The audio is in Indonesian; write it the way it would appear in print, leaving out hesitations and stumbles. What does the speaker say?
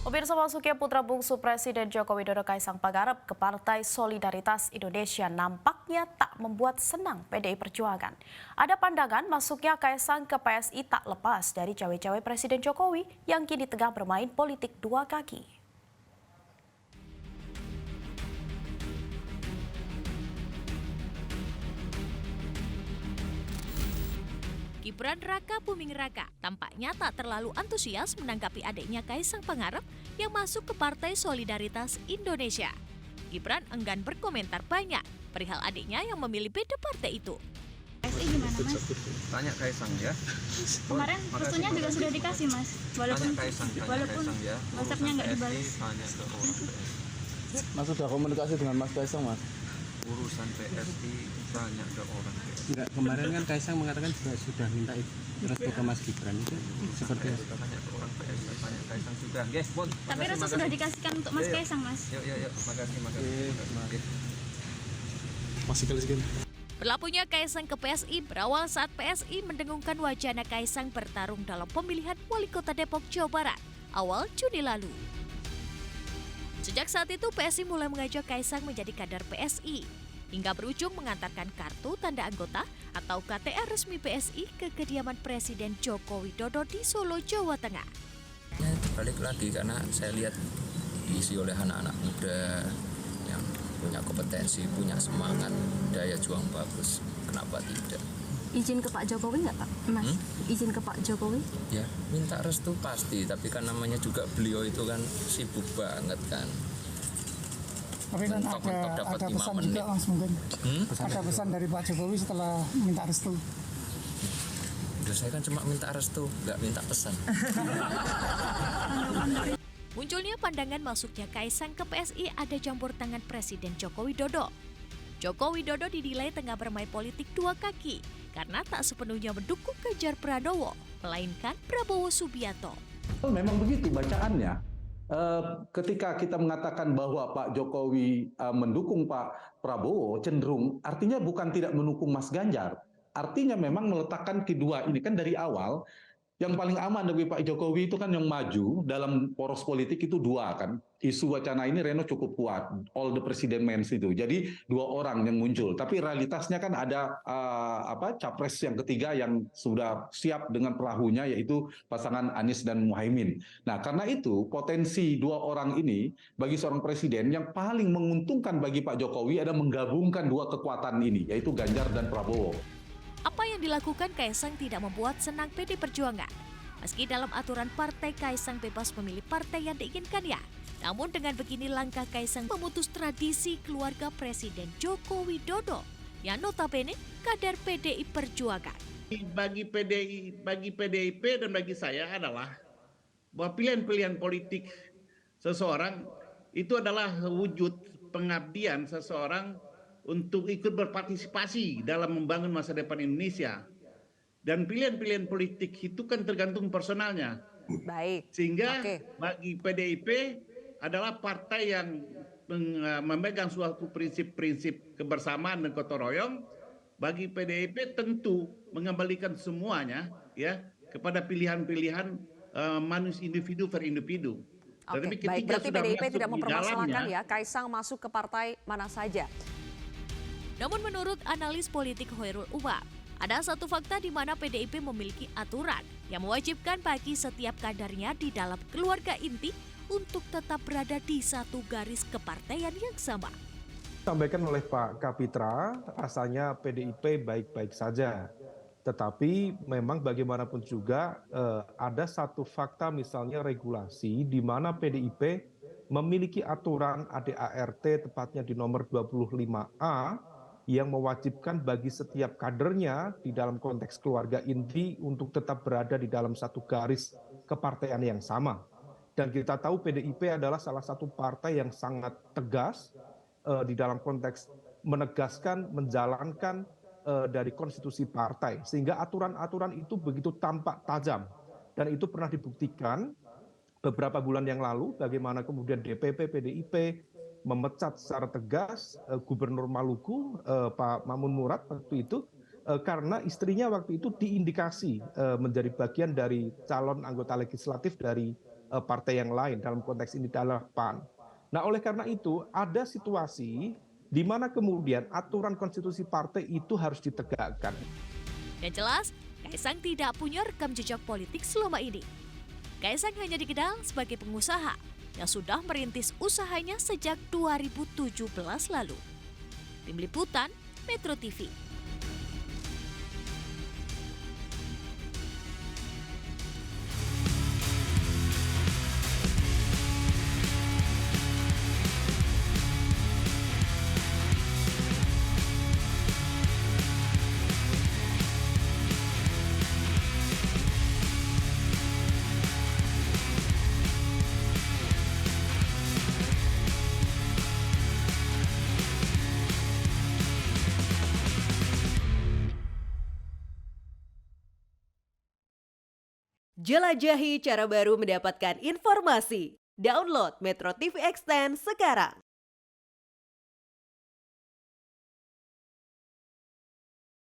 Pemirsa, masuknya putra bungsu Presiden Joko Widodo Kaisang Pangarep ke Partai Solidaritas Indonesia nampaknya tak membuat senang PDI Perjuangan. Ada pandangan masuknya Kaisang ke PSI tak lepas dari cawe-cawe Presiden Jokowi yang kini tengah bermain politik dua kaki. Gibran Raka Buming Raka tampaknya tak terlalu antusias menanggapi adiknya Kaisang Pangarep yang masuk ke Partai Solidaritas Indonesia. Gibran enggan berkomentar banyak perihal adiknya yang memilih beda partai itu. PSI gimana, Mas? Tanya Kaisang ya. Kemarin restunya juga sudah dikasih, Mas. Walaupun Tanya ya. WhatsApp-nya nggak dibalas. Tanya ke orang PSI. Mas sudah komunikasi dengan Mas Kaisang, Mas? Urusan PSI tanya ke orang PSI. Enggak, kemarin kan Kaisang mengatakan juga sudah minta restu ke Mas Gibran itu seperti itu. Tanya ke orang PSI, tanya Kaisang sudah. Guys, Bon. Tapi restu sudah dikasihkan untuk Mas Kaisang, Mas. Yuk. Makasih. Masih kali sekian. Berlabuhnya Kaisang ke PSI berawal saat PSI mendengungkan wacana Kaisang bertarung dalam pemilihan Wali Kota Depok, Jawa Barat awal Juni lalu. Sejak saat itu PSI mulai mengajak Kaisang menjadi kader PSI hingga berujung mengantarkan kartu tanda anggota atau KTR resmi PSI ke kediaman Presiden Joko Widodo di Solo, Jawa Tengah. Balik lagi karena saya lihat diisi oleh anak-anak muda yang punya kompetensi, punya semangat, daya juang bagus. Kenapa tidak? Izin ke Pak Jokowi nggak, Pak? Mas, izin ke Pak Jokowi? Ya, minta restu pasti, tapi kan namanya juga beliau itu kan sibuk banget kan. Tapi kan ada pesan juga, Mas, mungkin. Ada pesan dari Pak Jokowi setelah minta restu. Udah, saya kan cuma minta restu, nggak minta pesan. Munculnya pandangan masuknya Kaisang ke PSI ada campur tangan Presiden Joko Widodo. Joko Widodo dinilai tengah bermain politik dua kaki karena tak sepenuhnya mendukung Ganjar Pranowo, melainkan Prabowo Subianto. Memang begitu bacaannya. Ketika kita mengatakan bahwa Pak Jokowi mendukung Pak Prabowo, cenderung artinya bukan tidak mendukung Mas Ganjar. Artinya memang meletakkan kedua ini kan dari awal. Yang paling aman bagi Pak Jokowi itu kan yang maju dalam poros politik itu dua kan. Isu wacana ini Reno cukup kuat, all the president means itu. Jadi dua orang yang muncul. Tapi realitasnya kan ada capres yang ketiga yang sudah siap dengan perahunya yaitu pasangan Anies dan Muhaimin. Nah karena itu potensi dua orang ini bagi seorang presiden yang paling menguntungkan bagi Pak Jokowi adalah menggabungkan dua kekuatan ini yaitu Ganjar dan Prabowo. Apa yang dilakukan Kaisang tidak membuat senang PDI Perjuangan. Meski dalam aturan partai Kaisang bebas memilih partai yang diinginkannya. Namun dengan begini langkah Kaisang memutus tradisi keluarga Presiden Joko Widodo yang notabene kader PDI Perjuangan. Bagi PDIP dan bagi saya adalah bahwa pilihan-pilihan politik seseorang itu adalah wujud pengabdian seseorang untuk ikut berpartisipasi dalam membangun masa depan Indonesia. Dan pilihan-pilihan politik itu kan tergantung personalnya. Baik. Sehingga bagi PDIP adalah partai yang memegang suatu prinsip-prinsip kebersamaan dan gotong royong. Bagi PDIP tentu mengembalikan semuanya ya kepada pilihan-pilihan manusia individu per individu. Oke, baik. Berarti PDIP tidak mempermasalahkan ya Kaisang masuk ke partai mana saja. Namun menurut analis politik Hoirul Umam, ada satu fakta di mana PDIP memiliki aturan yang mewajibkan bagi setiap kadernya di dalam keluarga inti untuk tetap berada di satu garis kepartaian yang sama. Disampaikan oleh Pak Kapitra, rasanya PDIP baik-baik saja. Tetapi memang bagaimanapun juga ada satu fakta misalnya regulasi di mana PDIP memiliki aturan ADART tepatnya di nomor 25A yang mewajibkan bagi setiap kadernya di dalam konteks keluarga inti untuk tetap berada di dalam satu garis kepartaian yang sama. Dan kita tahu PDIP adalah salah satu partai yang sangat tegas di dalam konteks menegaskan, menjalankan dari konstitusi partai. Sehingga aturan-aturan itu begitu tampak tajam. Dan itu pernah dibuktikan beberapa bulan yang lalu bagaimana kemudian DPP PDIP memecat secara tegas Gubernur Maluku Pak Mamun Murad waktu itu karena istrinya waktu itu diindikasi menjadi bagian dari calon anggota legislatif dari partai yang lain, dalam konteks ini adalah PAN. Nah, oleh karena itu ada situasi di mana kemudian aturan konstitusi partai itu harus ditegakkan. Yang jelas, Kaisang tidak punya rekam jejak politik selama ini. Kaisang hanya dikenal sebagai pengusaha yang sudah merintis usahanya sejak 2017 lalu. Tim Liputan, Metro TV. Jelajahi cara baru mendapatkan informasi. Download Metro TV Extend sekarang.